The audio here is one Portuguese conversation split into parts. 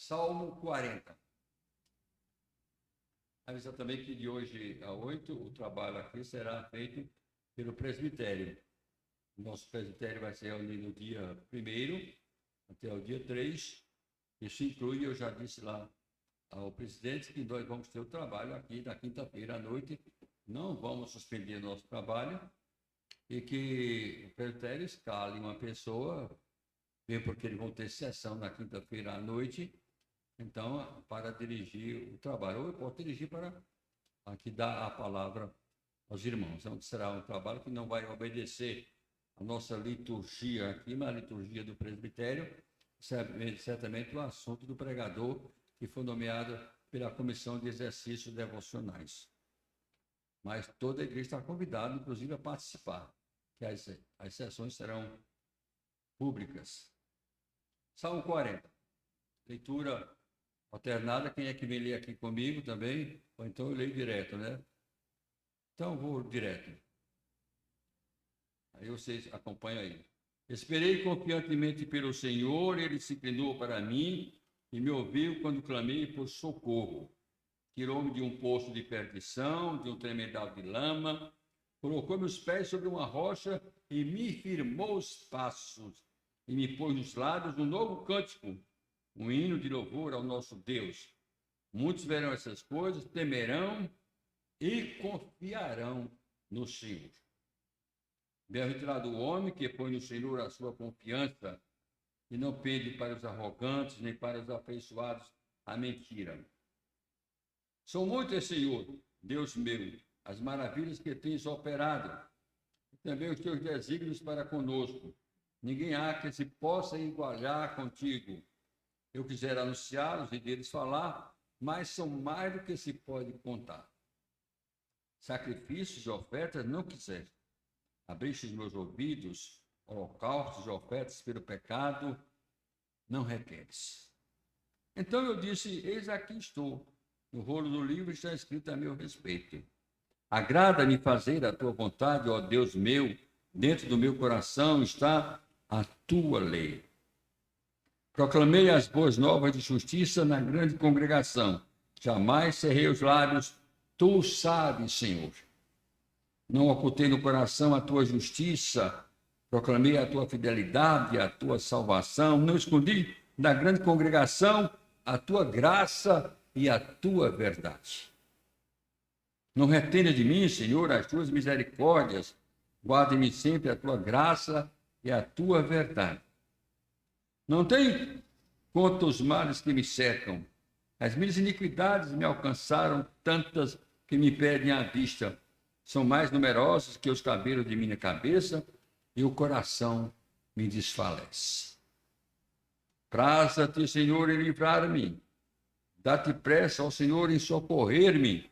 Salmo 40. Avisa também que de hoje a 8 o trabalho aqui será feito pelo presbitério. O nosso presbitério vai ser reunido no dia 1º até o dia 3. Isso inclui, eu já disse lá ao presidente, que nós vamos ter o trabalho aqui na quinta-feira à noite. Não vamos suspender nosso trabalho e que o presbitério escale uma pessoa, bem porque eles vão ter sessão na quinta-feira à noite, então, para dirigir o trabalho. Ou eu posso dirigir para aqui dar a palavra aos irmãos. Então, será um trabalho que não vai obedecer a nossa liturgia aqui, mas a liturgia do presbitério, certamente o assunto do pregador, que foi nomeado pela Comissão de Exercícios Devocionais. Mas toda a igreja está convidada, inclusive, a participar, que as sessões serão públicas. Salmo 40. Leitura alternada. Quem é que vem ler aqui comigo também? Ou então eu leio direto, né? Então, vou direto. Aí vocês acompanham aí. Esperei confiantemente pelo Senhor, ele se inclinou para mim e me ouviu quando clamei por socorro. Tirou-me de um poço de perdição, de um tremedal de lama, colocou meus pés sobre uma rocha e me firmou os passos, e me pôs nos lábios um novo cântico, um hino de louvor ao nosso Deus. Muitos verão essas coisas, temerão e confiarão no Senhor. Bem-aventurado o homem que põe no Senhor a sua confiança e não pede para os arrogantes, nem para os afeiçoados à mentira. São muitas, Senhor, Deus meu, as maravilhas que tens operado, e também os teus desígnios para conosco. Ninguém há que se possa igualar contigo. Eu quisera anunciá-los e deles falar, mas são mais do que se pode contar. Sacrifícios e ofertas não quiseste. Abriste os meus ouvidos, holocaustos e ofertas pelo pecado não requeres. Então eu disse, eis aqui estou. No rolo do livro está escrito a meu respeito. Agrada-me fazer a tua vontade, ó Deus meu, dentro do meu coração está a tua lei. Proclamei as boas novas de justiça na grande congregação. Jamais cerrei os lábios, tu sabes, Senhor. Não ocultei no coração a tua justiça, proclamei a tua fidelidade, a tua salvação. Não escondi da grande congregação a tua graça e a tua verdade. Não retenha de mim, Senhor, as tuas misericórdias. Guarde-me sempre a tua graça e a tua verdade. Não tem conta os males que me cercam. As minhas iniquidades me alcançaram, tantas que me perdem à vista. São mais numerosos que os cabelos de minha cabeça e o coração me desfalece. Praza-te, Senhor, em livrar-me. Dá-te pressa ao Senhor em socorrer-me.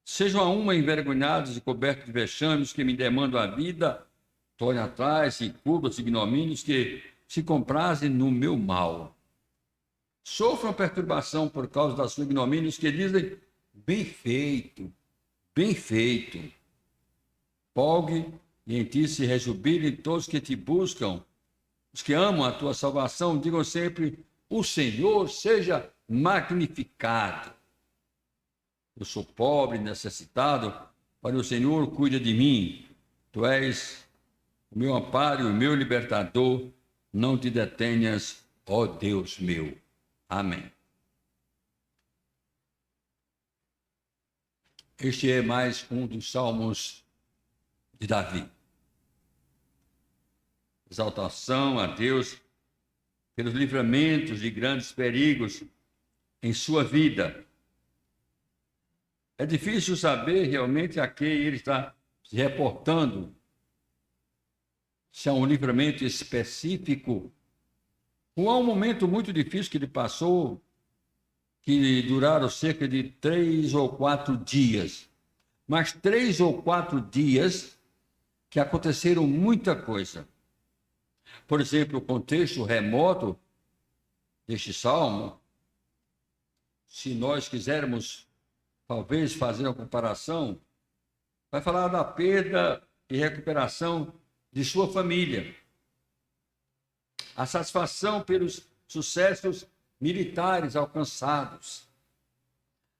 Sejam a uma envergonhados e cobertos de vexames que me demandam a vida, torne atrás e cubra os ignomínios que se comprazem no meu mal. Sofram perturbação por causa das suas ignomínios que dizem, bem feito, bem feito. Polgue e em ti se rejubilem todos que te buscam. Os que amam a tua salvação, digam sempre, o Senhor seja magnificado. Eu sou pobre, necessitado, mas o Senhor cuida de mim. Tu és o meu amparo e o meu libertador. Não te detenhas, ó Deus meu. Amém. Este é mais um dos salmos de Davi. Exaltação a Deus pelos livramentos de grandes perigos em sua vida. É difícil saber realmente a que ele está se reportando, se é um livramento específico ou há um momento muito difícil que ele passou, que duraram cerca de 3 ou 4 dias. Mas 3 ou 4 dias que aconteceram muita coisa. Por exemplo, o contexto remoto deste salmo, se nós quisermos talvez fazer uma comparação, vai falar da perda e recuperação de sua família. A satisfação pelos sucessos militares alcançados,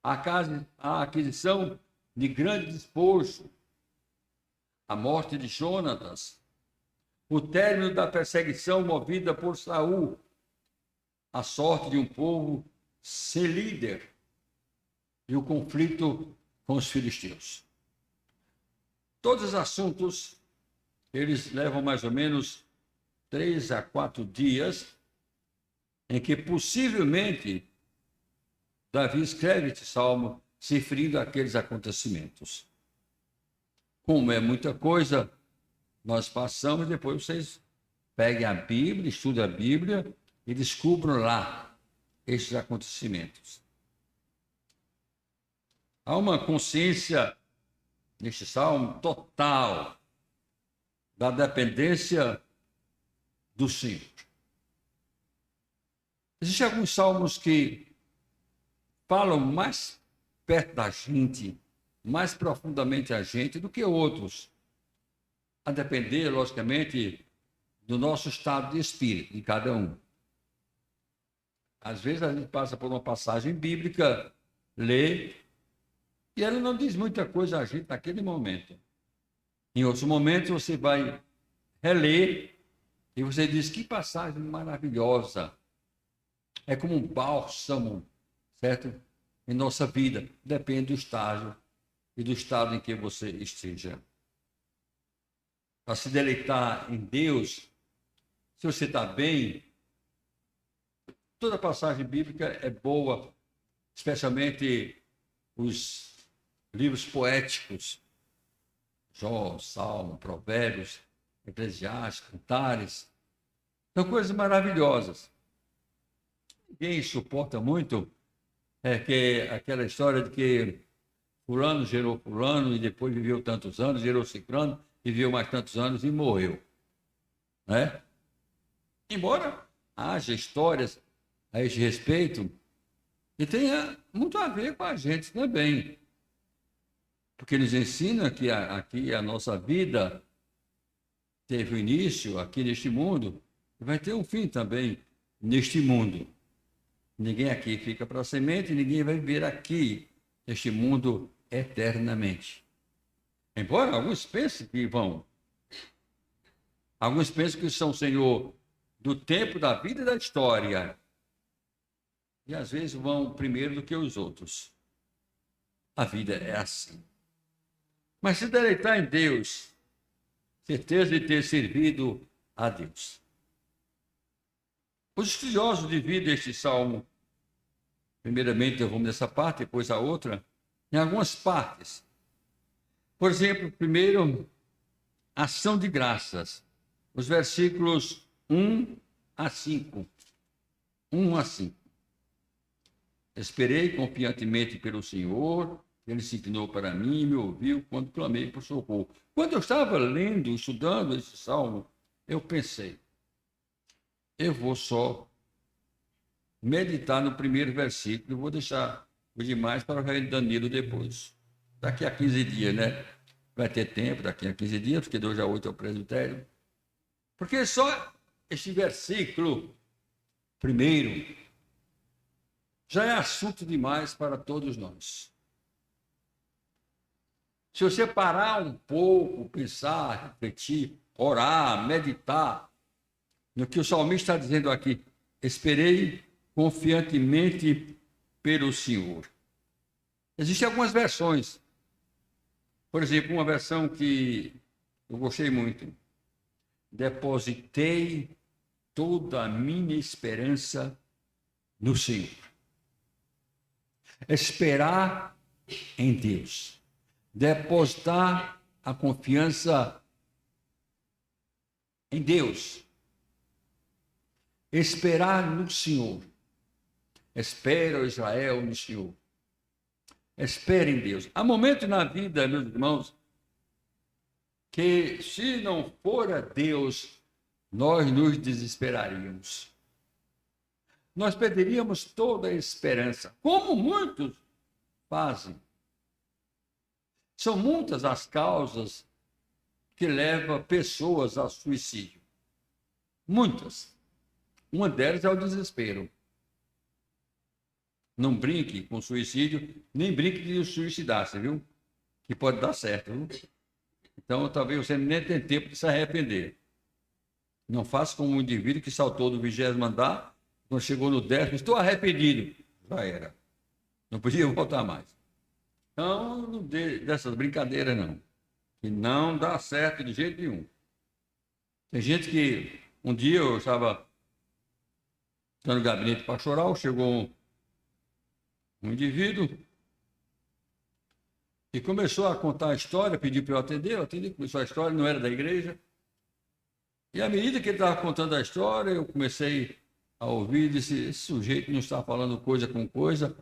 a aquisição de grande despojo, a morte de Jonatas, o término da perseguição movida por Saul, a sorte de um povo sem líder e o conflito com os filisteus. Todos os assuntos, eles levam mais ou menos 3 a 4 dias em que possivelmente Davi escreve este salmo se referindo àqueles acontecimentos. Como é muita coisa, nós passamos, depois vocês peguem a Bíblia, estudem a Bíblia e descubram lá estes acontecimentos. Há uma consciência neste salmo total da dependência do Senhor. Existem alguns salmos que falam mais perto da gente, mais profundamente a gente do que outros, a depender, logicamente, do nosso estado de espírito, de cada um. Às vezes a gente passa por uma passagem bíblica, lê, e ela não diz muita coisa a gente naquele momento. Em outros momentos você vai reler e você diz, que passagem maravilhosa. É como um bálsamo, certo? Em nossa vida. Depende do estágio e do estado em que você esteja. Para se deleitar em Deus, se você está bem, toda passagem bíblica é boa, especialmente os livros poéticos, Jó, Salmo, Provérbios, Eclesiastes, Cantares, são coisas maravilhosas. Ninguém suporta muito aquela história de que fulano gerou fulano e depois viveu tantos anos, gerou ciclano e viveu mais tantos anos e morreu. Né? Embora haja histórias a este respeito, e tenha muito a ver com a gente também. Porque nos ensina que aqui a nossa vida teve o início aqui neste mundo e vai ter um fim também neste mundo. Ninguém aqui fica para a semente, ninguém vai viver aqui neste mundo eternamente. Embora alguns pensem que vão. Alguns pensam que são Senhor do tempo, da vida e da história. E às vezes vão primeiro do que os outros. A vida é assim. Mas se deleitar em Deus, certeza de ter servido a Deus. Os estudiosos dividem este salmo, primeiramente vamos nessa parte, depois a outra, em algumas partes. Por exemplo, primeiro, ação de graças, os versículos 1 a 5. 1 a 5. Esperei confiantemente pelo Senhor, ele se inclinou para mim e me ouviu quando clamei por socorro. Quando eu estava lendo, estudando esse salmo, eu pensei, eu vou só meditar no primeiro versículo, vou deixar o demais para o rei Danilo depois. Daqui a 15 dias, né? Vai ter tempo, daqui a 15 dias, porque 2 a 8 é o presbitério. Porque só este versículo, primeiro, já é assunto demais para todos nós. Se você parar um pouco, pensar, refletir, orar, meditar, no que o salmista está dizendo aqui, esperei confiantemente pelo Senhor. Existem algumas versões. Por exemplo, uma versão que eu gostei muito. Depositei toda a minha esperança no Senhor. Esperar em Deus. Depositar a confiança em Deus. Esperar no Senhor. Espera, Israel, no Senhor. Espere em Deus. Há momentos na vida, meus irmãos, que se não for a Deus, nós nos desesperaríamos. Nós perderíamos toda a esperança, como muitos fazem. São muitas as causas que levam pessoas ao suicídio. Muitas. Uma delas é o desespero. Não brinque com suicídio, nem brinque de suicidar-se, viu? Que pode dar certo, viu? Então, talvez você nem tenha tempo de se arrepender. Não faça como um indivíduo que saltou do 20º andar, quando chegou no 10º, estou arrependido. Já era. Não podia voltar mais. Então, não dê dessas brincadeiras, não. Que não dá certo de jeito nenhum. Tem gente que, um dia eu estava no gabinete pastoral, chegou um indivíduo e começou a contar a história, pediu para eu atendi, começou a história, não era da igreja. E à medida que ele estava contando a história, eu comecei a ouvir e disse, esse sujeito não está falando coisa com coisa,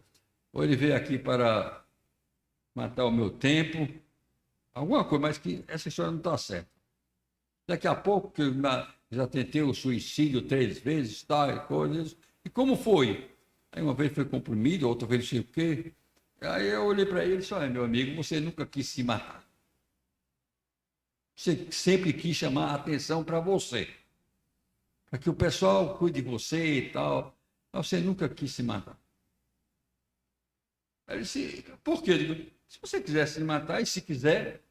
ou ele veio aqui para matar o meu tempo, alguma coisa, mas que essa história não está certa. Daqui a pouco, que eu já tentei o suicídio 3 vezes, tal, e coisas, e como foi? Aí uma vez foi comprimido, outra vez não sei o quê. Aí eu olhei para ele e disse, olha, meu amigo, você nunca quis se matar. Você sempre quis chamar a atenção para você. Para que o pessoal cuide de você e tal. Mas você nunca quis se matar. Aí ele disse, por quê? Eu digo, se você quiser se matar, e se quiser,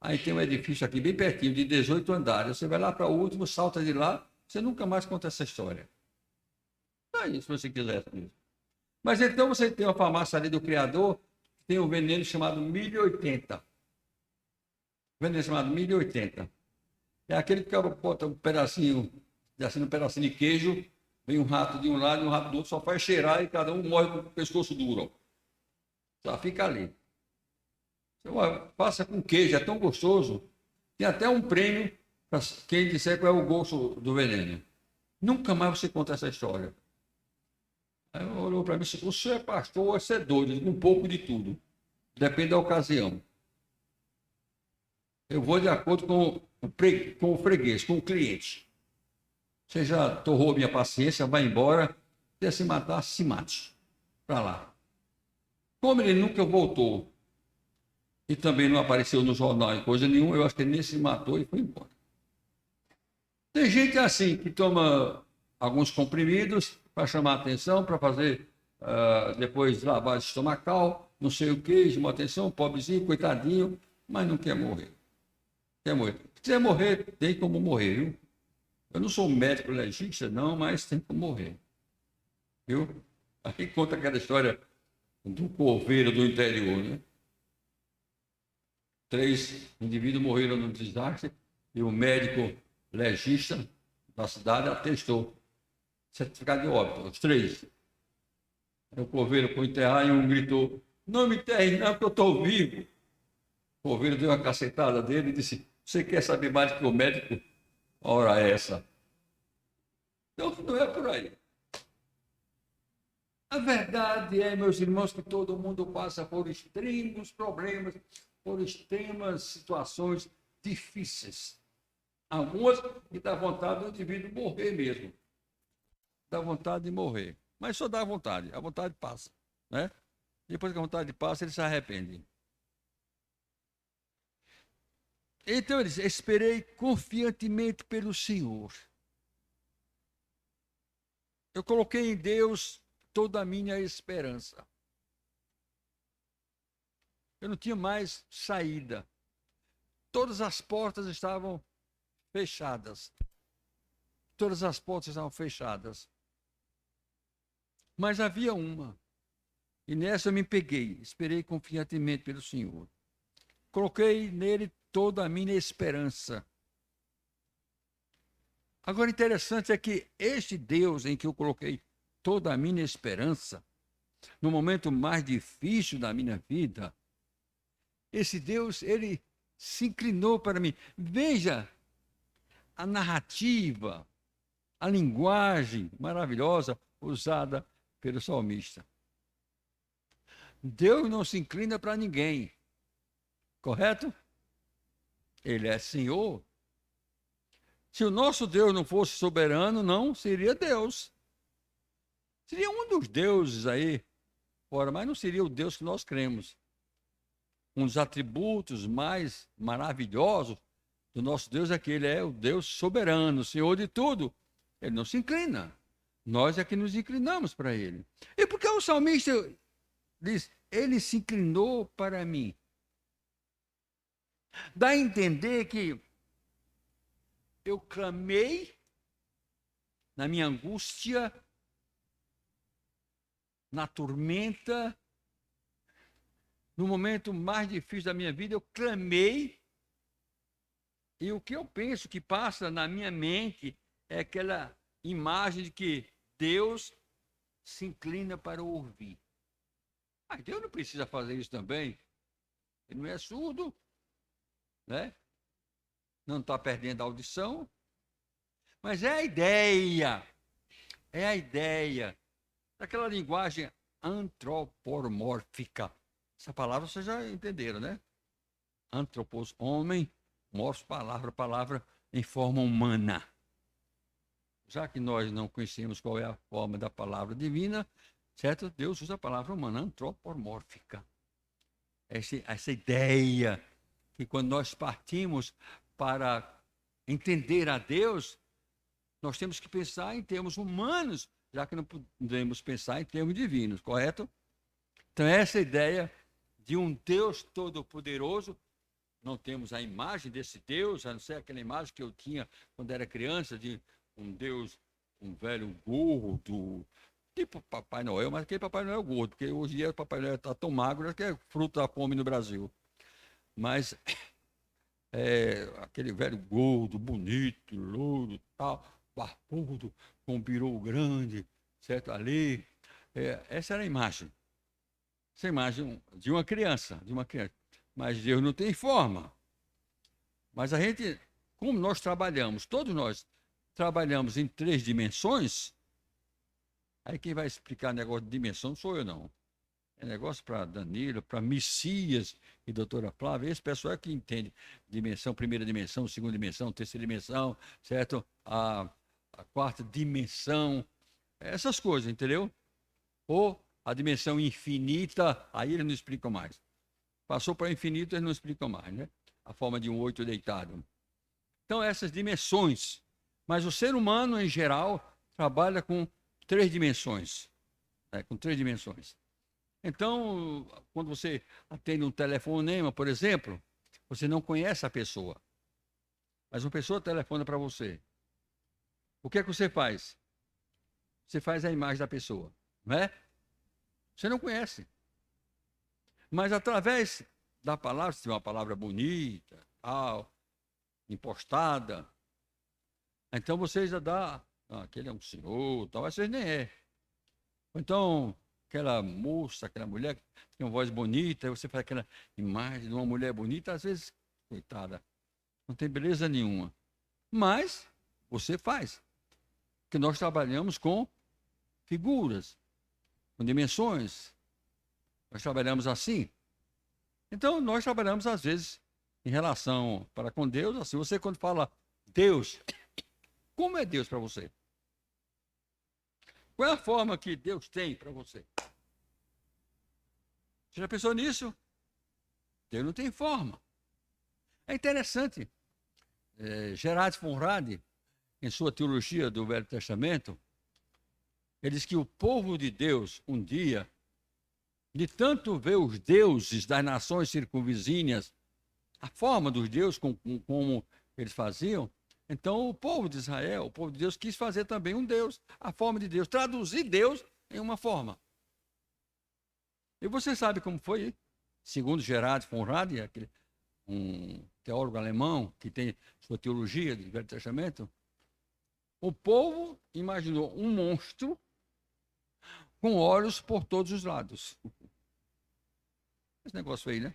aí tem um edifício aqui bem pertinho, de 18 andares. Você vai lá para o último, salta de lá, você nunca mais conta essa história. Aí, se você quiser mesmo. Mas então você tem uma farmácia ali do Criador, que tem um veneno chamado 1080. Veneno chamado 1080. É aquele que o cara bota um pedacinho de queijo, vem um rato de um lado e um rato do outro, só faz cheirar e cada um morre com o pescoço duro. Só fica ali. Você passa com queijo, é tão gostoso. Tem até um prêmio para quem disser qual é o gosto do veneno. Nunca mais você conta essa história. Aí olhou para mim e disse, o senhor é pastor, você é doido, um pouco de tudo. Depende da ocasião. Eu vou de acordo com o freguês, com o cliente. Você já torrou minha paciência, vai embora. Se se matar, se mate. Para lá. Como ele nunca voltou e também não apareceu no jornal em coisa nenhuma, eu acho que ele nem se matou e foi embora. Tem gente assim que toma alguns comprimidos para chamar a atenção, para fazer depois lavagem estomacal, não sei o que, chamar atenção, pobrezinho, coitadinho, mas não quer morrer. Quer morrer. Se quiser morrer, tem como morrer, viu? Eu não sou médico legista, não, mas tem como morrer. Viu? Aí conta aquela história do coveiro do interior, né? 3 indivíduos morreram no desastre e o médico legista da cidade atestou certificado de óbito, os 3. Aí o coveiro foi enterrar e um gritou, não me enterre não, porque eu estou vivo. O coveiro deu uma cacetada dele e disse, você quer saber mais do que o médico? Ora essa. Então não é por aí. A verdade é, meus irmãos, que todo mundo passa por extremos problemas, por extremas situações difíceis. Algumas que dá vontade do indivíduo morrer mesmo. Dá vontade de morrer. Mas só dá vontade, a vontade passa. Né? Depois que a vontade passa, ele se arrepende. Então ele diz, esperei confiantemente pelo Senhor. Eu coloquei em Deus toda a minha esperança. Eu não tinha mais saída. Todas as portas estavam fechadas. Todas as portas estavam fechadas. Mas havia uma. E nessa eu me peguei. Esperei confiantemente pelo Senhor. Coloquei nele toda a minha esperança. Agora, interessante é que este Deus em que eu coloquei toda a minha esperança, no momento mais difícil da minha vida, esse Deus, ele se inclinou para mim. Veja a narrativa, a linguagem maravilhosa usada pelo salmista. Deus não se inclina para ninguém, correto? Ele é Senhor. Se o nosso Deus não fosse soberano, não seria Deus. Seria um dos deuses aí, fora, mas não seria o Deus que nós cremos. Um dos atributos mais maravilhosos do nosso Deus é que ele é o Deus soberano, Senhor de tudo. Ele não se inclina. Nós é que nos inclinamos para ele. E por que o salmista diz, ele se inclinou para mim? Dá a entender que eu clamei na minha angústia, na tormenta, no momento mais difícil da minha vida, eu clamei. E o que eu penso que passa na minha mente é aquela imagem de que Deus se inclina para ouvir. Mas Deus não precisa fazer isso também. Ele não é surdo, né? Não está perdendo a audição. Mas é a ideia daquela linguagem antropomórfica. Essa palavra vocês já entenderam, né? Antropos, homem, morfos, palavra em forma humana. Já que nós não conhecemos qual é a forma da palavra divina, certo? Deus usa a palavra humana, antropomórfica. Essa ideia que quando nós partimos para entender a Deus, nós temos que pensar em termos humanos, já que não podemos pensar em termos divinos, correto? Então, essa ideia de um Deus todo-poderoso, não temos a imagem desse Deus, a não ser aquela imagem que eu tinha quando era criança, de um Deus, um velho gordo, tipo Papai Noel, mas aquele Papai Noel gordo, porque hoje em dia o Papai Noel está tão magro que é fruto da fome no Brasil. Mas aquele velho gordo, bonito, louro, tal, barbudo, com um peru grande, certo? Ali. Essa era a imagem. Essa imagem de uma criança, Mas Deus não tem forma. Mas a gente, como nós trabalhamos, todos nós trabalhamos em 3 dimensões, aí quem vai explicar negócio de dimensão não sou eu, não. É negócio para Danilo, para Messias e doutora Flávia. Esse pessoal é que entende dimensão, primeira dimensão, segunda dimensão, terceira dimensão, certo? A 4ª dimensão, essas coisas, entendeu? Ou a dimensão infinita, aí eles não explicam mais. Passou para o infinito, eles não explicam mais, né? A forma de um 8 deitado. Então, essas dimensões. Mas o ser humano, em geral, trabalha com 3 dimensões. Com 3 dimensões. Então, quando você atende um telefonema, por exemplo, você não conhece a pessoa. Mas uma pessoa telefona para você. O que é que você faz? Você faz a imagem da pessoa, não é? Você não conhece. Mas através da palavra, se tiver uma palavra bonita, tal, impostada, então você já dá, aquele é um senhor, tal, mas você nem é. Então, aquela moça, aquela mulher que tem uma voz bonita, aí você faz aquela imagem de uma mulher bonita, às vezes, coitada, não tem beleza nenhuma. Mas você faz. Porque nós trabalhamos com figuras, com dimensões. Nós trabalhamos assim. Então, nós trabalhamos, às vezes, em relação para com Deus, assim. Você, quando fala Deus, como é Deus para você? Qual é a forma que Deus tem para você? Você já pensou nisso? Deus não tem forma. É interessante. Gerard Conrad, em sua teologia do Velho Testamento, ele diz que o povo de Deus, um dia, de tanto ver os deuses das nações circunvizinhas, a forma dos deuses, como eles faziam, então o povo de Israel, o povo de Deus, quis fazer também um Deus, a forma de Deus, traduzir Deus em uma forma. E você sabe como foi? Segundo Gerard Conrad, um teólogo alemão que tem sua teologia do Velho Testamento, o povo imaginou um monstro com olhos por todos os lados. Esse negócio aí, né?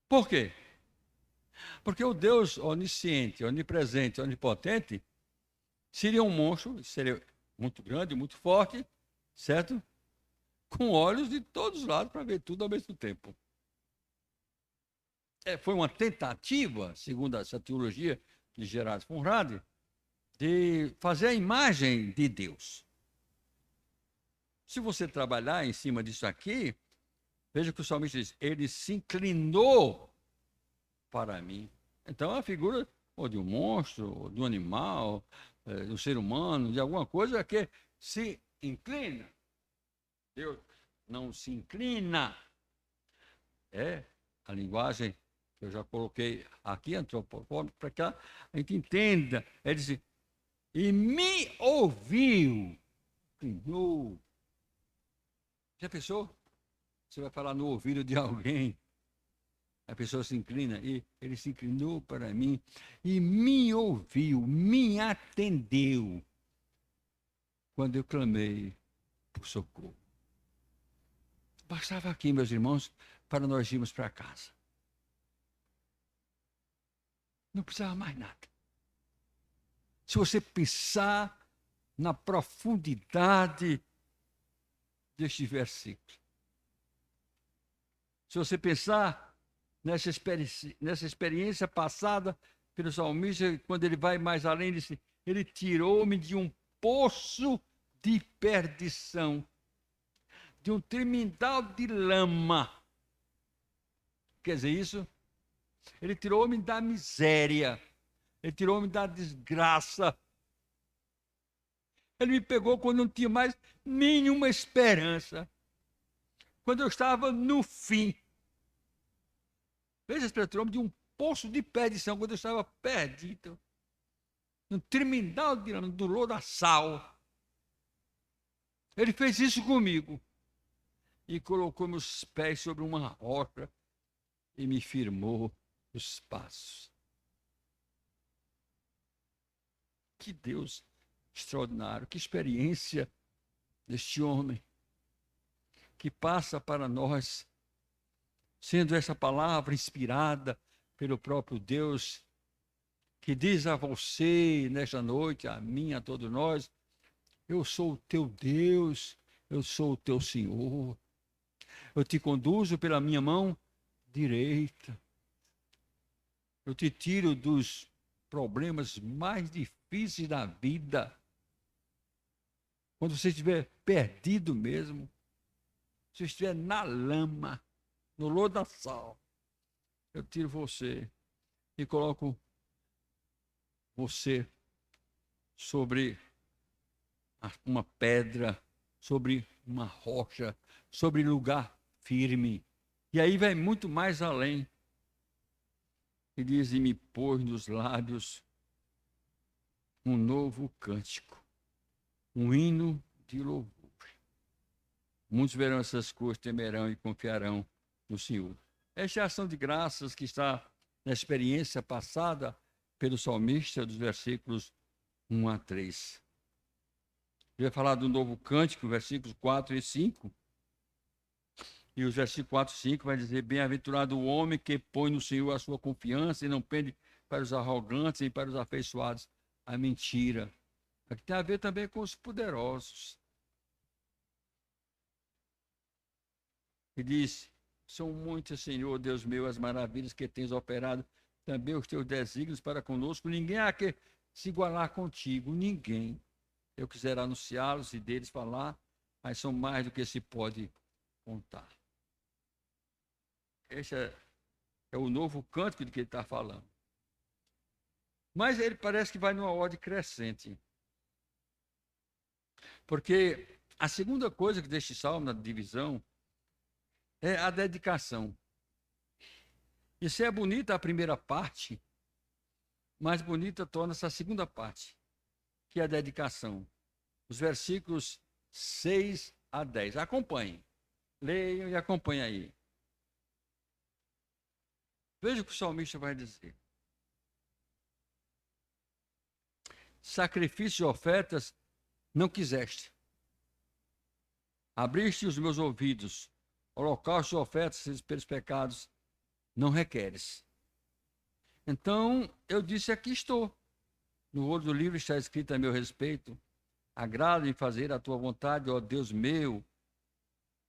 Por quê? Porque o Deus onisciente, onipresente, onipotente, seria um monstro, seria muito grande, muito forte, certo? Com olhos de todos os lados para ver tudo ao mesmo tempo. Foi uma tentativa, segundo essa teologia de Gerard Conrad, de fazer a imagem de Deus. Se você trabalhar em cima disso aqui, veja que o salmista diz, ele se inclinou para mim. Então, é a figura ou de um monstro, ou de um animal, do ser humano, de alguma coisa que se inclina. Deus não se inclina. É a linguagem que eu já coloquei aqui, antropológica, para que a gente entenda. Ele diz, e me ouviu. Inclinou. Já pensou? Você vai falar no ouvido de alguém, a pessoa se inclina, e ele se inclinou para mim e me ouviu, me atendeu quando eu clamei por socorro. Bastava aqui, meus irmãos, para nós irmos para casa. Não precisava mais nada. Se você pensar na profundidade deste versículo, se você pensar nessa experiência passada pelo salmista, quando ele vai mais além, ele tirou-me de um poço de perdição, de um tremendal de lama. Quer dizer isso? Ele tirou-me da miséria, ele tirou-me da desgraça. Ele me pegou quando não tinha mais nenhuma esperança, quando eu estava no fim. Veja, ele tirou-me de um poço de perdição, quando eu estava perdido, no tremendal de lama, do lodaçal. Ele fez isso comigo e colocou meus pés sobre uma rocha e me firmou os passos. Que Deus extraordinário, que experiência deste homem que passa para nós, sendo essa palavra inspirada pelo próprio Deus, que diz a você nesta noite, a mim, a todos nós, eu sou o teu Deus, eu sou o teu Senhor, eu te conduzo pela minha mão direita, eu te tiro dos problemas mais difíceis da vida. Quando você estiver perdido mesmo, se estiver na lama, no lodaçal, eu tiro você e coloco você sobre uma pedra, sobre uma rocha, sobre lugar firme. E aí vai muito mais além. E diz, e me pôs nos lábios um novo cântico, um hino de louvor. Muitos verão essas coisas, temerão e confiarão no Senhor. Esta é a ação de graças que está na experiência passada pelo salmista dos versículos 1 a 3. Eu ia falar do novo cântico, versículos 4 e 5. E os versículos 4 e 5 vai dizer, bem-aventurado o homem que põe no Senhor a sua confiança e não pende para os arrogantes e para os afeiçoados a mentira. Aqui tem a ver também com os poderosos. E diz, são muitas, Senhor, Deus meu, as maravilhas que tens operado, também os teus desígnios para conosco. Ninguém há que se igualar contigo, ninguém. Eu quisera anunciá-los e deles falar, mas são mais do que se pode contar. Esse é o novo cântico de que ele está falando. Mas ele parece que vai numa ordem crescente. Porque a segunda coisa que deste salmo, na divisão, é a dedicação. Isso é bonita a primeira parte, mais bonita torna-se a segunda parte, que é a dedicação. Os versículos 6 a 10. Acompanhem. Leiam e acompanhem aí. Veja o que o salmista vai dizer. Sacrifícios e ofertas não quiseste. Abriste os meus ouvidos. Holocaustos e ofertas pelos pecados não requeres. Então eu disse, aqui estou. No rolo do livro está escrito a meu respeito. Agrada-me fazer a tua vontade, ó Deus meu.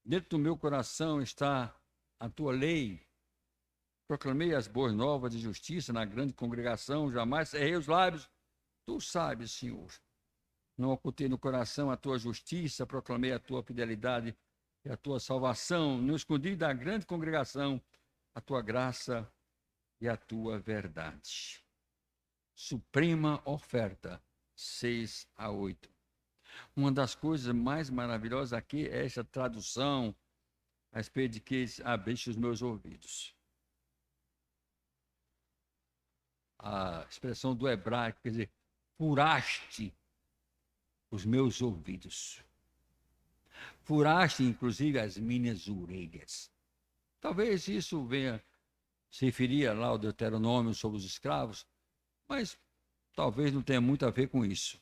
Dentro do meu coração está a tua lei. Proclamei as boas novas de justiça na grande congregação, jamais cerrei os lábios. Tu sabes, Senhor. Não ocultei no coração a tua justiça, proclamei a tua fidelidade e a tua salvação. Não escondi da grande congregação a tua graça e a tua verdade. Suprema oferta 6 a 8. Uma das coisas mais maravilhosas aqui é essa tradução a respeito de que abriste os meus ouvidos. A expressão do hebraico quer dizer, furaste os meus ouvidos. Furaste, inclusive, as minhas orelhas. Talvez isso venha se referir lá ao Deuteronômio sobre os escravos, mas talvez não tenha muito a ver com isso.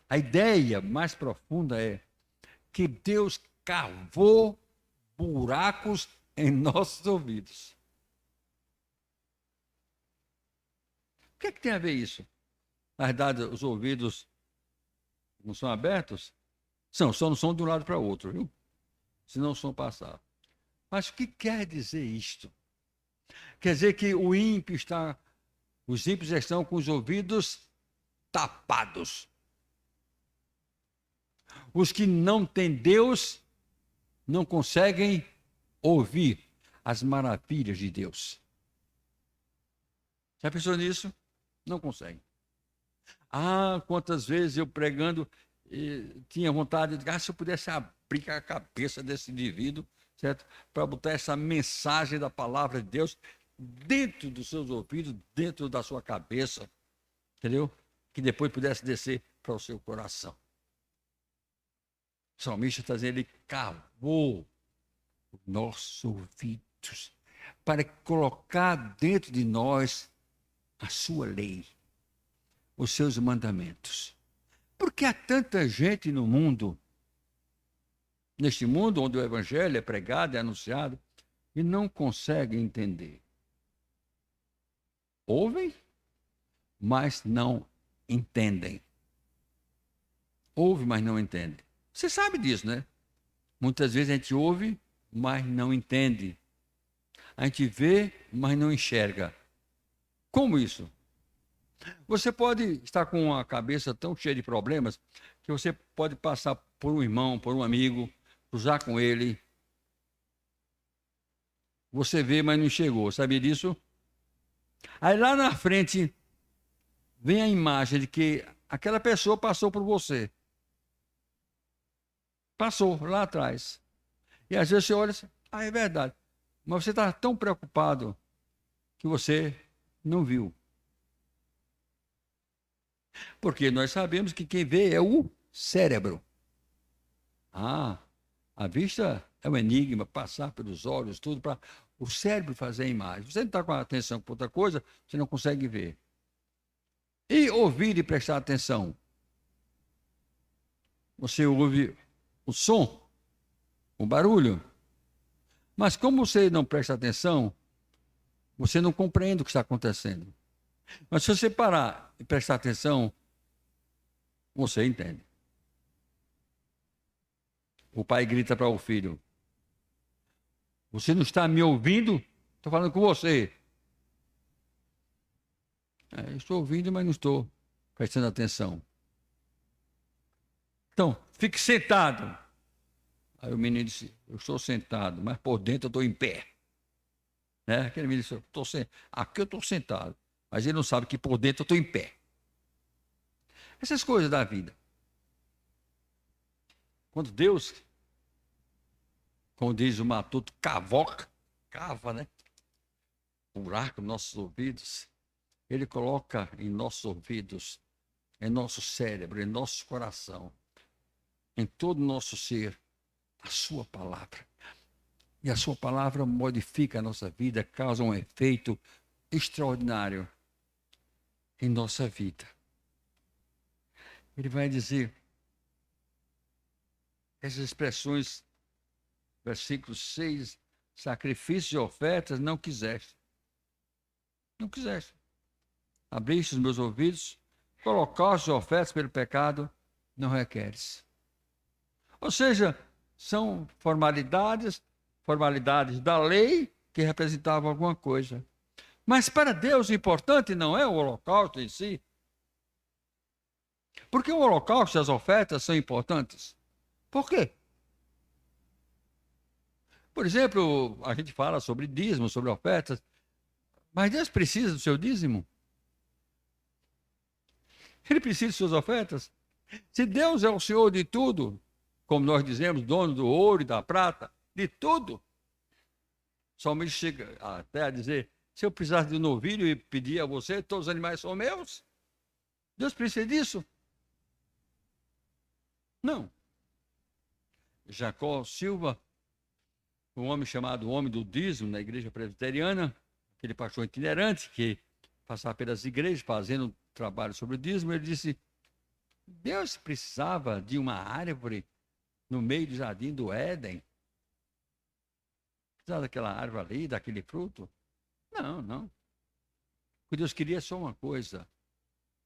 A ideia mais profunda é que Deus cavou buracos em nossos ouvidos. O que é que tem a ver isso? Na verdade, os ouvidos não são abertos? Só não são de um lado para o outro, viu? Senão são passados. Mas o que quer dizer isto? Quer dizer que os ímpios estão com os ouvidos tapados. Os que não têm Deus não conseguem ouvir as maravilhas de Deus. Já pensou nisso? Não conseguem. Quantas vezes eu pregando tinha vontade de, se eu pudesse abrir a cabeça desse indivíduo, certo? Para botar essa mensagem da palavra de Deus dentro dos seus ouvidos, dentro da sua cabeça, entendeu? Que depois pudesse descer para o seu coração. O salmista está dizendo, ele cavou os nossos ouvidos para colocar dentro de nós a sua lei, os seus mandamentos. Porque há tanta gente no mundo, neste mundo onde o evangelho é pregado, é anunciado, e não conseguem entender. Ouvem, mas não entendem. Ouve, mas não entende. Você sabe disso, né? Muitas vezes a gente ouve, mas não entende. A gente vê, mas não enxerga. Como isso? Você pode estar com a cabeça tão cheia de problemas que você pode passar por um irmão, por um amigo, cruzar com ele. Você vê, mas não enxergou. Sabia disso? Aí lá na frente vem a imagem de que aquela pessoa passou por você. Passou lá atrás. E às vezes você olha assim, é verdade. Mas você está tão preocupado que você não viu. Porque nós sabemos que quem vê é o cérebro. A vista é um enigma, passar pelos olhos, tudo, para o cérebro fazer a imagem. Você não está com a atenção para outra coisa, você não consegue ver. E ouvir e prestar atenção. Você ouve o som, o barulho. Mas como você não presta atenção, você não compreende o que está acontecendo. Mas se você parar e prestar atenção, você entende. O pai grita para o filho, você não está me ouvindo? Estou falando com você. Estou ouvindo, mas não estou prestando atenção. Então, fique sentado. Aí o menino disse, eu estou sentado, mas por dentro eu estou em pé. Né? Aquele menino disse, aqui eu estou sentado, mas ele não sabe que por dentro eu estou em pé. Essas coisas da vida. Quando Deus, como diz o Matuto, cava, né? Buraco nos nossos ouvidos. Ele coloca em nossos ouvidos, em nosso cérebro, em nosso coração, em todo o nosso ser, a sua palavra. E a sua palavra modifica a nossa vida, causa um efeito extraordinário em nossa vida. Ele vai dizer, essas expressões, versículo 6, sacrifícios e ofertas não quiseste. Não quiseste. Abriste os meus ouvidos, colocaste ofertas pelo pecado, não requeres. Ou seja, são formalidades da lei que representavam alguma coisa. Mas para Deus o importante não é o holocausto em si. Porque o holocausto e as ofertas são importantes. Por quê? Por exemplo, a gente fala sobre dízimo, sobre ofertas, mas Deus precisa do seu dízimo? Ele precisa de suas ofertas. Se Deus é o Senhor de tudo, como nós dizemos, dono do ouro e da prata, de tudo, somente chega até a dizer, se eu precisasse de um novilho e pedir a você, todos os animais são meus? Deus precisa disso? Não. Jacó Silva, um homem chamado Homem do Dízimo, na igreja presbiteriana, aquele pastor itinerante que passava pelas igrejas fazendo trabalho sobre o dízimo, ele disse, Deus precisava de uma árvore no meio do jardim do Éden? Precisava daquela árvore ali, daquele fruto? Não, não. O que Deus queria é só uma coisa,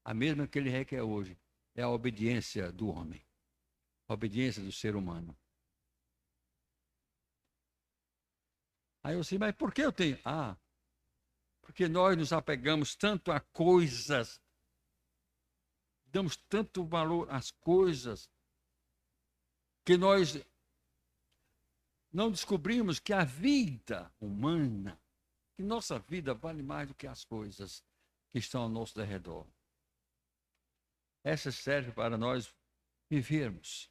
a mesma que ele requer hoje, é a obediência do homem, a obediência do ser humano. Aí eu disse, mas por que eu tenho? Porque nós nos apegamos tanto a coisas, damos tanto valor às coisas, que nós não descobrimos que a vida humana, que nossa vida vale mais do que as coisas que estão ao nosso redor. Essa serve para nós vivermos.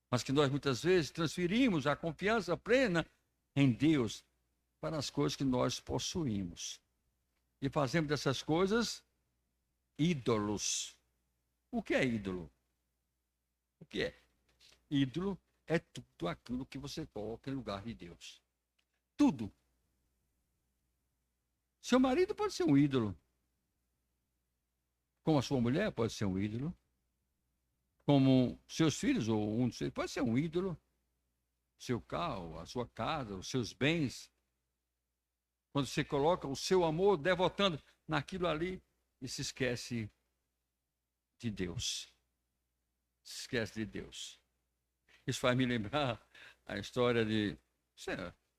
Mas que nós muitas vezes transferimos a confiança plena em Deus para as coisas que nós possuímos. E fazemos dessas coisas ídolos. O que é ídolo? O que é? Ídolo é tudo aquilo que você coloca em lugar de Deus. Tudo. Seu marido pode ser um ídolo. Como a sua mulher pode ser um ídolo. Como seus filhos, ou um dos filhos, pode ser um ídolo. Seu carro, a sua casa, os seus bens. Quando você coloca o seu amor devotando naquilo ali e se esquece de Deus. Se esquece de Deus. Isso faz me lembrar a história de...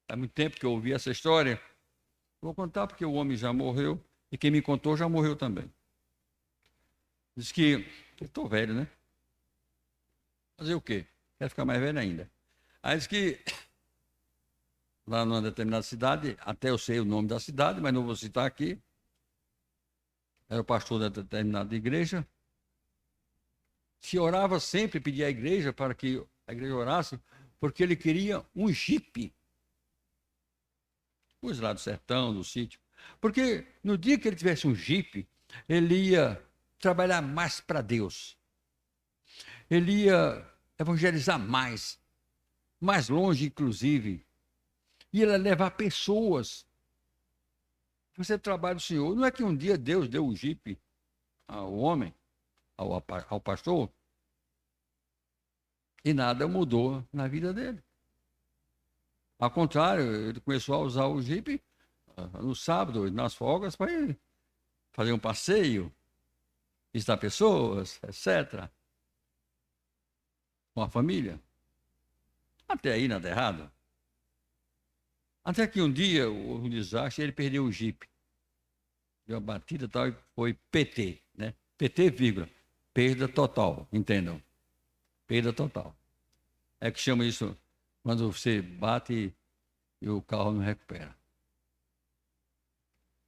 Há muito tempo que eu ouvi essa história. Vou contar porque o homem já morreu e quem me contou já morreu também. Diz que... Eu estou velho, né? Fazer o quê? Quero ficar mais velho ainda. Aí diz que lá numa determinada cidade, até eu sei o nome da cidade, mas não vou citar aqui, era o pastor da determinada igreja, que orava sempre, pedia à igreja para que a igreja orasse, porque ele queria um jipe. Os lá do sertão, do sítio. Porque no dia que ele tivesse um jipe, ele ia trabalhar mais para Deus. Ele ia evangelizar mais longe, inclusive. Ia levar pessoas. Você trabalha do Senhor. Não é que um dia Deus deu o jipe ao homem, ao pastor, e nada mudou na vida dele. Ao contrário, ele começou a usar o jipe no sábado, nas folgas, para ir fazer um passeio, visitar pessoas, etc. Com a família. Até aí nada errado. Até que um dia, um desastre, ele perdeu o jipe. Deu uma batida e tal, e foi PT, né? PT, vírgula. Perda total, entendam? Perda total. É que chama isso quando você bate e o carro não recupera.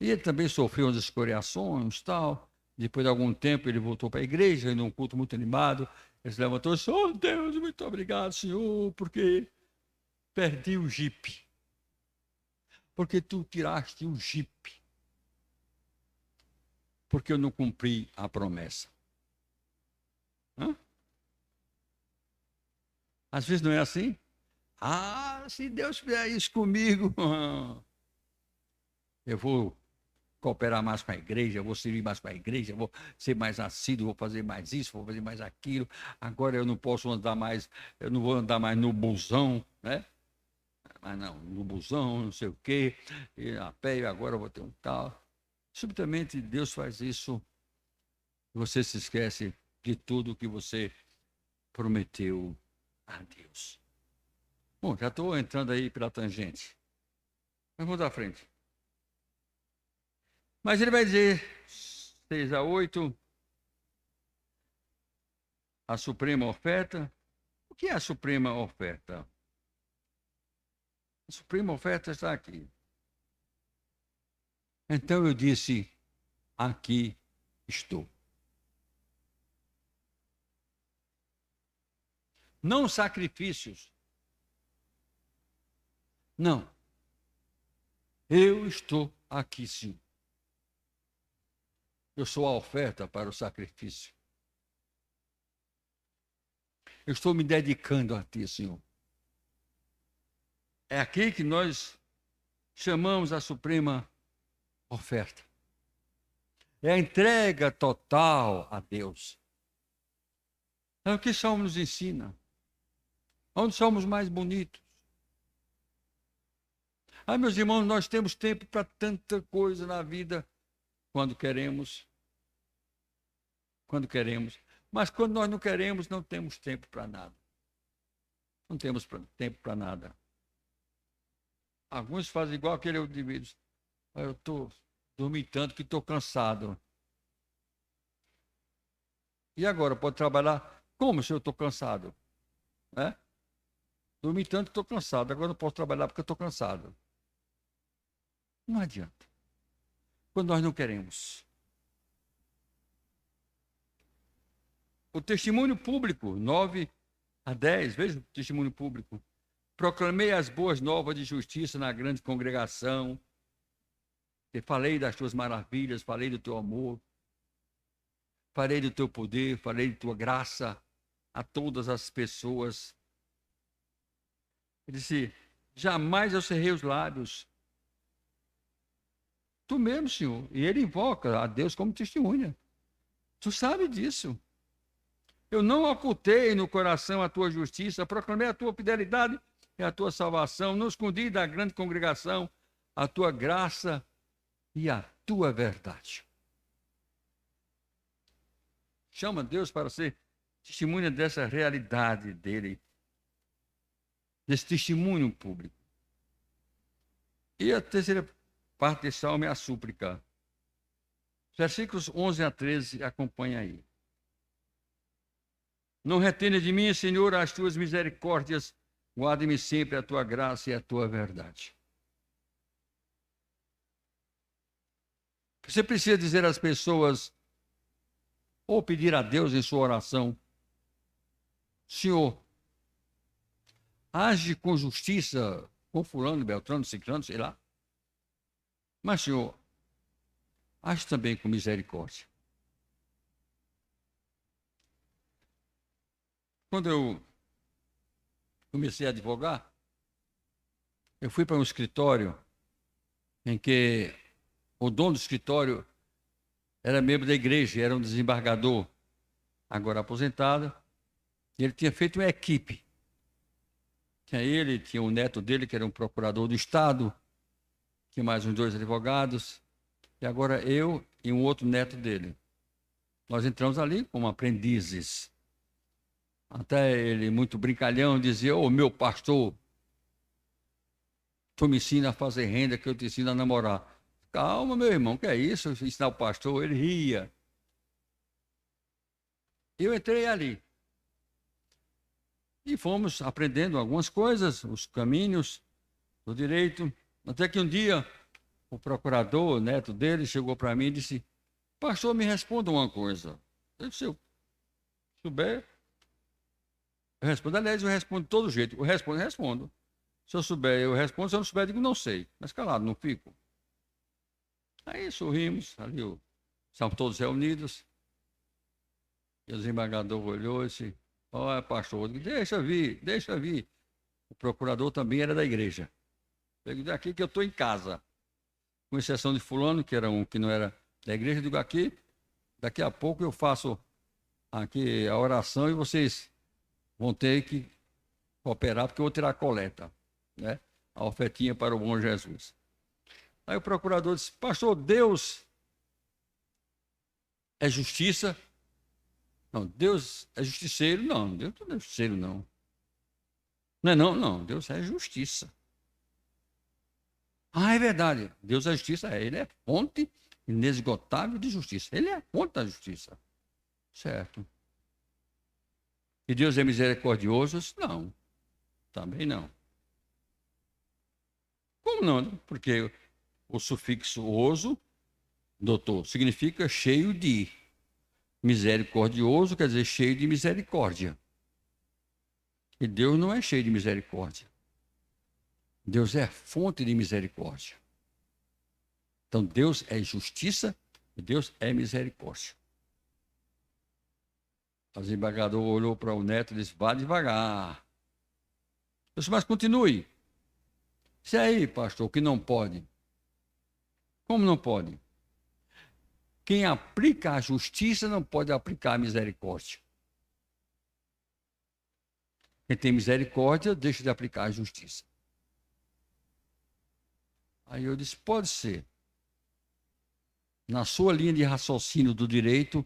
E ele também sofreu umas escoriações e tal. Depois de algum tempo ele voltou para a igreja, num culto muito animado. Ele se levantou e disse, oh Deus, muito obrigado, Senhor, porque perdi o jipe. Porque tu tiraste o jipe. Porque eu não cumpri a promessa. Hã? Às vezes não é assim? Se Deus fizer isso comigo, eu vou cooperar mais com a igreja, vou servir mais com a igreja, vou ser mais assíduo, vou fazer mais isso, vou fazer mais aquilo. Agora eu não posso andar mais, eu não vou andar mais no busão, né? Mas não, no busão, não sei o quê, e a pé, agora eu vou ter um carro. Subitamente Deus faz isso, você se esquece de tudo que você prometeu a Deus. Bom, já estou entrando aí pela tangente. Mas vamos à frente. Mas ele vai dizer, 6-8, a suprema oferta. O que é a suprema oferta? A suprema oferta está aqui. Então eu disse, aqui estou. não sacrifícios. Não. Eu estou aqui, sim. Eu sou a oferta para o sacrifício. Eu estou me dedicando a ti, Senhor. É aqui que nós chamamos a suprema oferta. É a entrega total a Deus. É o que Salmo nos ensina. Onde somos mais bonitos. Meus irmãos, nós temos tempo para tanta coisa na vida quando queremos. Quando queremos. Mas quando nós não queremos, não temos tempo para nada. Não temos tempo para nada. Alguns fazem igual aquele indivíduo. Eu estou dormindo tanto que estou cansado. E agora, pode trabalhar? Como se eu estou cansado? Dormi tanto que estou cansado. Agora não posso trabalhar porque eu estou cansado. Não adianta. Quando nós não queremos. O testemunho público, 9-10, veja o testemunho público. Proclamei as boas novas de justiça na grande congregação. E falei das tuas maravilhas, falei do teu amor, falei do teu poder, falei de tua graça a todas as pessoas. Ele disse, jamais eu cerrei os lábios. Tu mesmo, Senhor. E ele invoca a Deus como testemunha. Tu sabe disso. Eu não ocultei no coração a tua justiça, proclamei a tua fidelidade e a tua salvação, não escondi da grande congregação a tua graça e a tua verdade. Chama Deus para ser testemunha dessa realidade dele, desse testemunho público. E a terceira parte desse salmo é a súplica. Versículos 11-13, acompanha aí. Não retenha de mim, Senhor, as tuas misericórdias, guarde-me sempre a tua graça e a tua verdade. Você precisa dizer às pessoas, ou pedir a Deus em sua oração, Senhor, age com justiça com fulano, beltrano, ciclano, sei lá. Mas, Senhor, age também com misericórdia. Quando eu comecei a advogar, eu fui para um escritório em que o dono do escritório era membro da igreja, era um desembargador, agora aposentado, e ele tinha feito uma equipe. Tinha ele, tinha o neto dele, que era um procurador do Estado, tinha mais uns 2 advogados, e agora eu e um outro neto dele. Nós entramos ali como aprendizes. Até ele, muito brincalhão, dizia, ô meu pastor, tu me ensina a fazer renda que eu te ensino a namorar. Calma, meu irmão, que é isso? Ensinar o pastor, ele ria. Eu entrei ali. E fomos aprendendo algumas coisas, os caminhos do direito. Até que um dia, o procurador, o neto dele, chegou para mim e disse, pastor, me responda uma coisa. Eu disse, se eu souber, eu respondo. Aliás, eu respondo de todo jeito. Eu respondo. Se eu souber, eu respondo. Se eu não souber, eu digo, não sei. Mas calado, não fico. Aí sorrimos, ali estavam todos reunidos. E o desembargador olhou e disse, olha, pastor, deixa vir. O procurador também era da igreja. Eu digo, daqui que eu estou em casa. Com exceção de fulano, que era um que não era da igreja, eu digo, aqui, daqui a pouco eu faço aqui a oração e vocês vão ter que cooperar, porque eu vou tirar a coleta, né? A ofertinha para o bom Jesus. Aí o procurador disse, pastor, Deus é justiça? Não, Deus é justiceiro? Não, Deus não é justiceiro, não. Não é não, Deus é justiça. É verdade, Deus é justiça, ele é fonte inesgotável de justiça. Ele é a fonte da justiça. Certo. E Deus é misericordioso? Não, também não. Como não? Porque o sufixo oso, doutor, significa cheio de. Misericordioso quer dizer cheio de misericórdia. E Deus não é cheio de misericórdia. Deus é fonte de misericórdia. Então, Deus é justiça e Deus é misericórdia. O desembargador olhou para o neto e disse: vá devagar. Eu disse: mas continue. Isso aí, pastor, que não pode. Como não pode? Quem aplica a justiça não pode aplicar a misericórdia. Quem tem misericórdia deixa de aplicar a justiça. Aí eu disse: pode ser. Na sua linha de raciocínio do direito,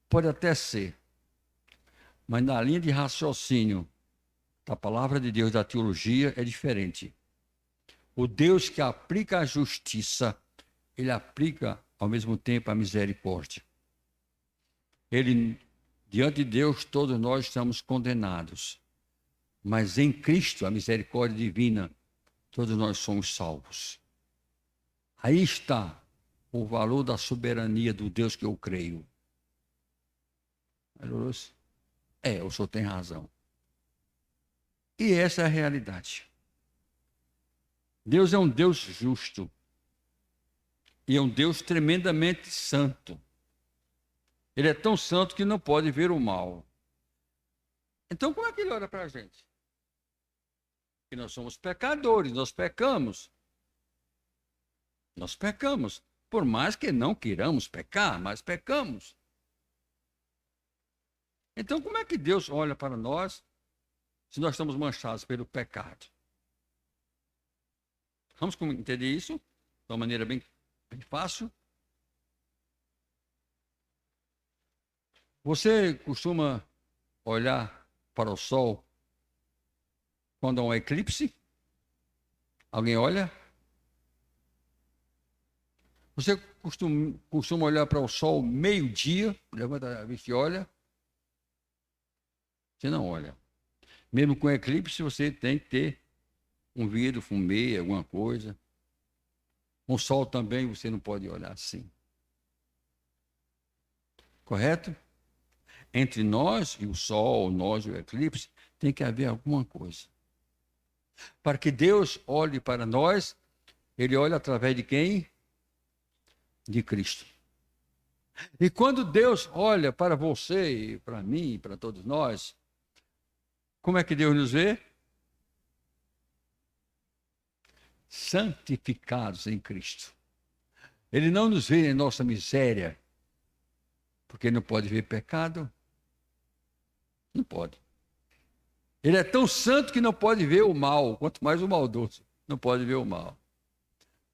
pode até ser. Mas na linha de raciocínio da palavra de Deus, da teologia, é diferente. O Deus que aplica a justiça, ele aplica ao mesmo tempo a misericórdia. Ele, diante de Deus, todos nós estamos condenados. Mas em Cristo, a misericórdia divina, todos nós somos salvos. Aí está o valor da soberania do Deus que eu creio. O senhor tem razão. E essa é a realidade. Deus é um Deus justo. E é um Deus tremendamente santo. Ele é tão santo que não pode ver o mal. Então, como é que ele olha para a gente? Que nós somos pecadores, nós pecamos. Nós pecamos. Por mais que não queiramos pecar, mas pecamos. Então, como é que Deus olha para nós se nós estamos manchados pelo pecado? Vamos entender isso de uma maneira bem fácil. Você costuma olhar para o sol quando há um eclipse? Alguém olha? Você costuma olhar para o sol meio-dia, levanta a vista e olha? Você não olha. Mesmo com eclipse, você tem que ter um vidro, fumê, alguma coisa. O sol também você não pode olhar assim. Correto? Entre nós e o sol, nós e o eclipse, tem que haver alguma coisa. Para que Deus olhe para nós, ele olha através de quem? De Cristo. E quando Deus olha para você, e para mim, e para todos nós, como é que Deus nos vê? Santificados em Cristo. Ele não nos vê em nossa miséria, porque não pode ver pecado. Não pode. Ele é tão santo que não pode ver o mal, quanto mais o maldoso, não pode ver o mal.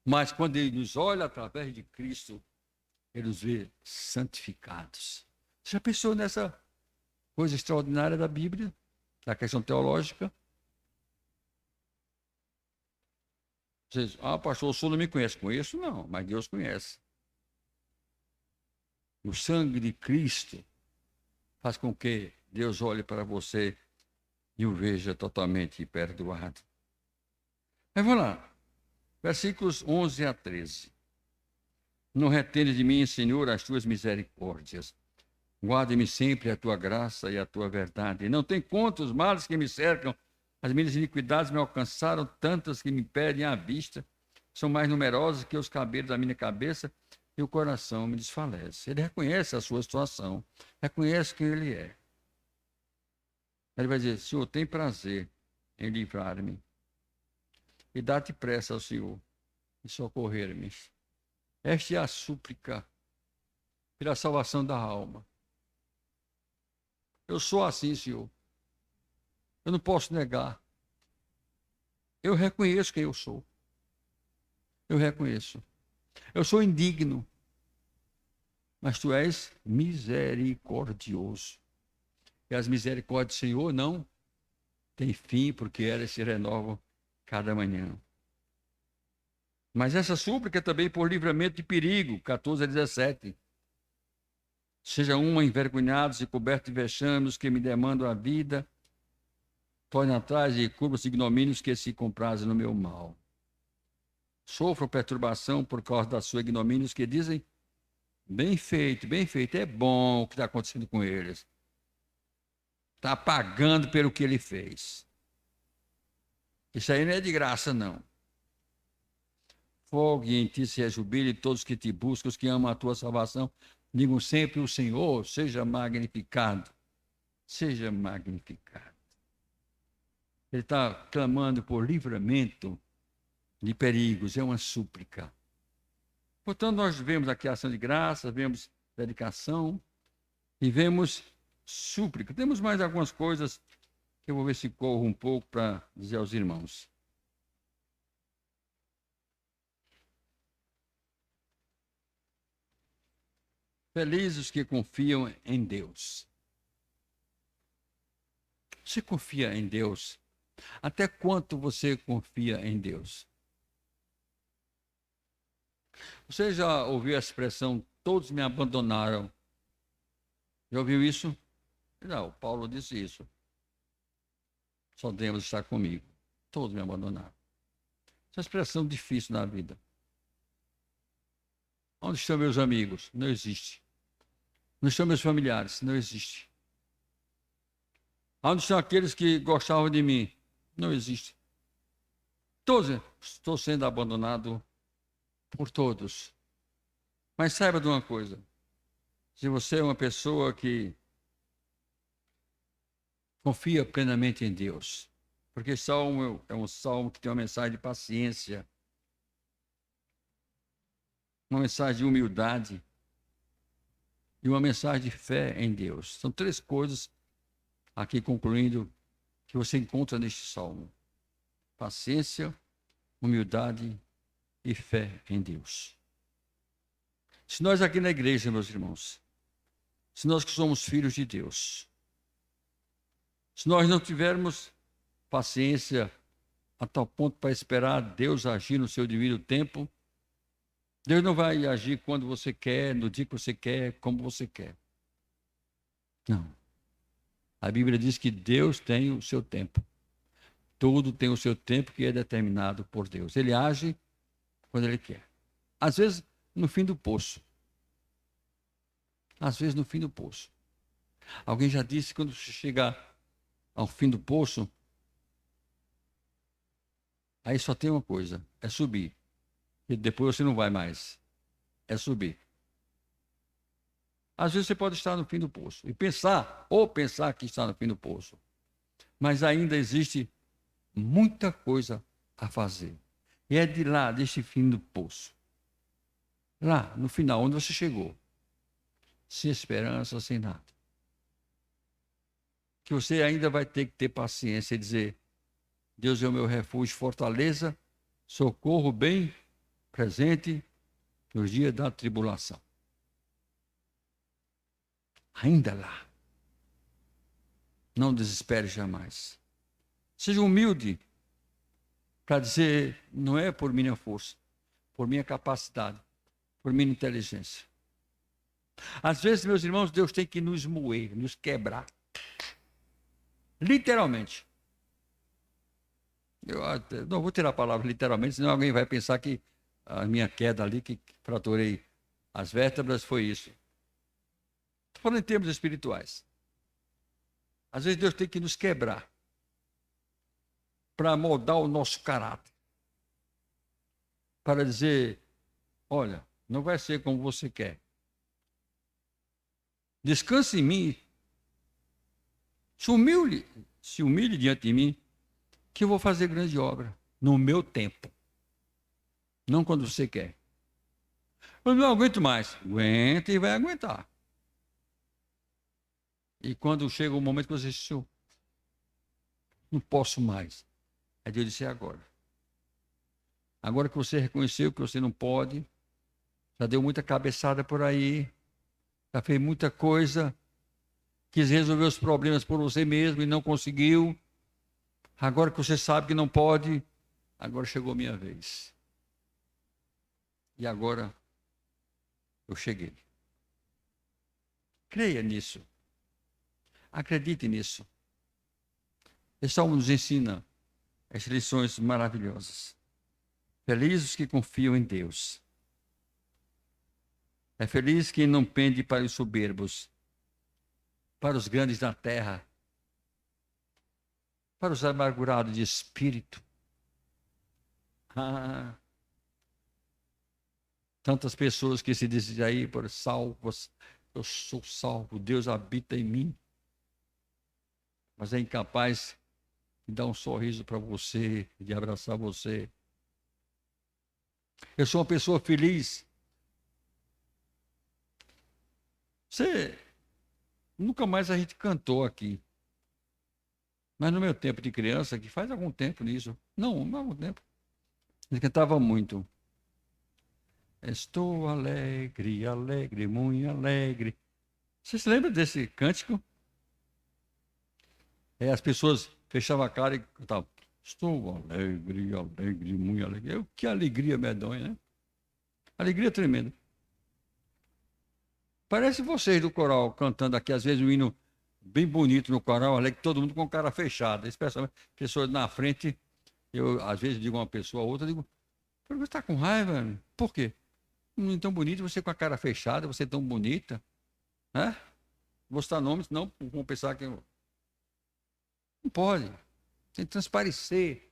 Mas quando ele nos olha através de Cristo, ele nos vê santificados. Você já pensou nessa coisa extraordinária da Bíblia, da questão teológica? Você diz: pastor, o senhor não me conhece. Conheço não, mas Deus conhece. O sangue de Cristo faz com que Deus olhe para você e o veja totalmente perdoado. Mas vamos lá. Versículos 11 a 13. Não retendes de mim, Senhor, as tuas misericórdias. Guarde-me sempre a tua graça e a tua verdade. Não tem conta os males que me cercam. As minhas iniquidades me alcançaram, tantas que me impedem a vista. São mais numerosas que os cabelos da minha cabeça e o coração me desfalece. Ele reconhece a sua situação. Reconhece quem ele é. Ele vai dizer: Senhor, tem prazer em livrar-me. E dá-te pressa ao Senhor em socorrer-me. Esta é a súplica pela salvação da alma. Eu sou assim, Senhor. Eu não posso negar. Eu reconheço quem eu sou. Eu reconheço. Eu sou indigno. Mas tu és misericordioso. E as misericórdias do Senhor não têm fim, porque elas se renovam cada manhã. Mas essa súplica é também por livramento de perigo, 14 a 17. Seja uma envergonhados e cobertos de vexames que me demandam a vida, torne atrás e curva os ignomínios que se comprazem no meu mal. Sofro perturbação por causa da sua ignomínios que dizem: bem feito, é bom o que está acontecendo com eles. Está pagando pelo que ele fez. Isso aí não é de graça, não. Fogue em ti se rejubile todos que te buscam, os que amam a tua salvação. Digam sempre: o Senhor seja magnificado. Seja magnificado. Ele está clamando por livramento de perigos, é uma súplica. Portanto, nós vemos aqui a ação de graça, vemos dedicação e vemos súplica. Temos mais algumas coisas que eu vou ver se corro um pouco para dizer aos irmãos. Felizes os que confiam em Deus. Você confia em Deus? Até quanto você confia em Deus? Você já ouviu a expressão, todos me abandonaram? Já ouviu isso? Não, Paulo disse isso. Só Deus está comigo. Todos me abandonaram. Essa expressão difícil na vida. Onde estão meus amigos? Não existe. Onde estão meus familiares? Não existe. Onde estão aqueles que gostavam de mim? Não existe. Todos, estou sendo abandonado por todos. Mas saiba de uma coisa. Se você é uma pessoa que confia plenamente em Deus, porque esse salmo é um salmo que tem uma mensagem de paciência, uma mensagem de humildade e uma mensagem de fé em Deus. São três coisas, aqui concluindo, que você encontra neste salmo: paciência, humildade e fé em Deus. Se nós aqui na igreja, meus irmãos, se nós que somos filhos de Deus, se nós não tivermos paciência a tal ponto para esperar Deus agir no seu devido tempo, Deus não vai agir quando você quer, no dia que você quer, como você quer. Não. A Bíblia diz que Deus tem o seu tempo. Tudo tem o seu tempo que é determinado por Deus. Ele age quando Ele quer. Às vezes, no fim do poço. Às vezes, no fim do poço. Alguém já disse que quando você chegar ao fim do poço, aí só tem uma coisa: é subir. E depois você não vai mais. É subir. Às vezes você pode estar no fim do poço e pensar que está no fim do poço. Mas ainda existe muita coisa a fazer. E é de lá, deste fim do poço, lá no final, onde você chegou, sem esperança, sem nada, que você ainda vai ter que ter paciência e dizer: Deus é o meu refúgio, fortaleza, socorro bem presente nos dias da tribulação. Ainda lá. Não desespere jamais. Seja humilde para dizer: não é por minha força, por minha capacidade, por minha inteligência. Às vezes, meus irmãos, Deus tem que nos moer, nos quebrar. Literalmente. Eu não vou tirar a palavra literalmente, senão alguém vai pensar que a minha queda ali, que fraturei as vértebras, foi isso. Estou falando em termos espirituais. Às vezes Deus tem que nos quebrar para moldar o nosso caráter. Para dizer: olha, não vai ser como você quer. Descanse em mim. Se humilhe diante de mim, que eu vou fazer grande obra no meu tempo. Não quando você quer. Eu não aguento mais. Aguenta e vai aguentar. E quando chega o momento que você diz: não posso mais. Aí Deus disse: é agora. Agora que você reconheceu que você não pode, já deu muita cabeçada por aí, já fez muita coisa, quis resolver os problemas por você mesmo e não conseguiu. Agora que você sabe que não pode, agora chegou a minha vez. E agora eu cheguei. Creia nisso. Acredite nisso. Esse salmo nos ensina as lições maravilhosas. Felizes que confiam em Deus. É feliz quem não pende para os soberbos, para os grandes da terra, para os amargurados de espírito. Tantas pessoas que se dizem aí, por salvos, eu sou salvo, Deus habita em mim, mas é incapaz de dar um sorriso para você, de abraçar você. Eu sou uma pessoa feliz. Você, nunca mais a gente cantou aqui. Mas no meu tempo de criança, que faz algum tempo nisso, não há algum tempo, a gente cantava muito. Estou alegre, alegre, muito alegre. Você se lembra desse cântico? As pessoas fechavam a cara e cantavam. Estou alegre, alegre, muito alegre. Que alegria medonha, né? Alegria tremenda. Parece vocês do coral cantando aqui, às vezes um hino bem bonito no coral, alegre, todo mundo com a cara fechada, especialmente pessoas na frente. Eu, às vezes, digo a uma pessoa a outra, digo, você está com raiva? Por quê? Um hino tão bonito, você com a cara fechada, você tão bonita. Né? Vou citar nomes, senão vão pensar que... Não pode. Tem que transparecer.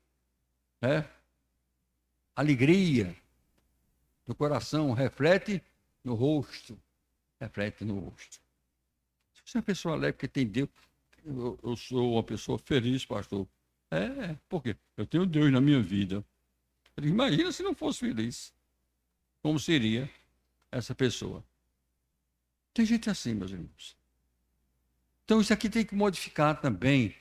Né? Alegria do coração reflete no rosto. Reflete no rosto. Se você é uma pessoa alegre, porque tem Deus. Eu sou uma pessoa feliz, pastor. Por quê? Eu tenho Deus na minha vida. Imagina se não fosse feliz. Como seria essa pessoa? Tem gente assim, meus irmãos. Então, isso aqui tem que modificar também.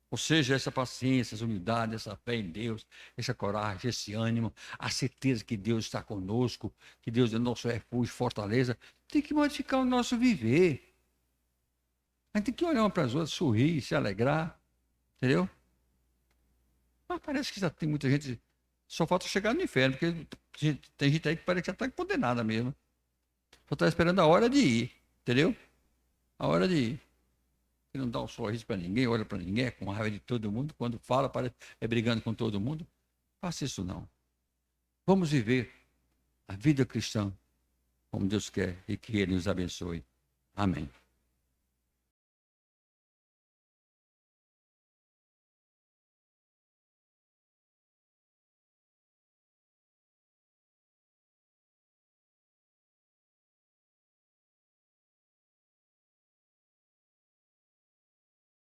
Ou seja, essa paciência, essa humildade, essa fé em Deus, essa coragem, esse ânimo, a certeza que Deus está conosco, que Deus é nosso refúgio, fortaleza, tem que modificar o nosso viver. A gente tem que olhar uma para as outras, sorrir, se alegrar, entendeu? Mas parece que já tem muita gente, só falta chegar no inferno, porque tem gente aí que parece que já está condenada mesmo. Só está esperando a hora de ir, entendeu? A hora de ir. Que não dá um sorriso para ninguém, olha para ninguém, é com raiva de todo mundo, quando fala, parece é brigando com todo mundo. Faça isso não. Vamos viver a vida cristã como Deus quer e que Ele nos abençoe. Amém.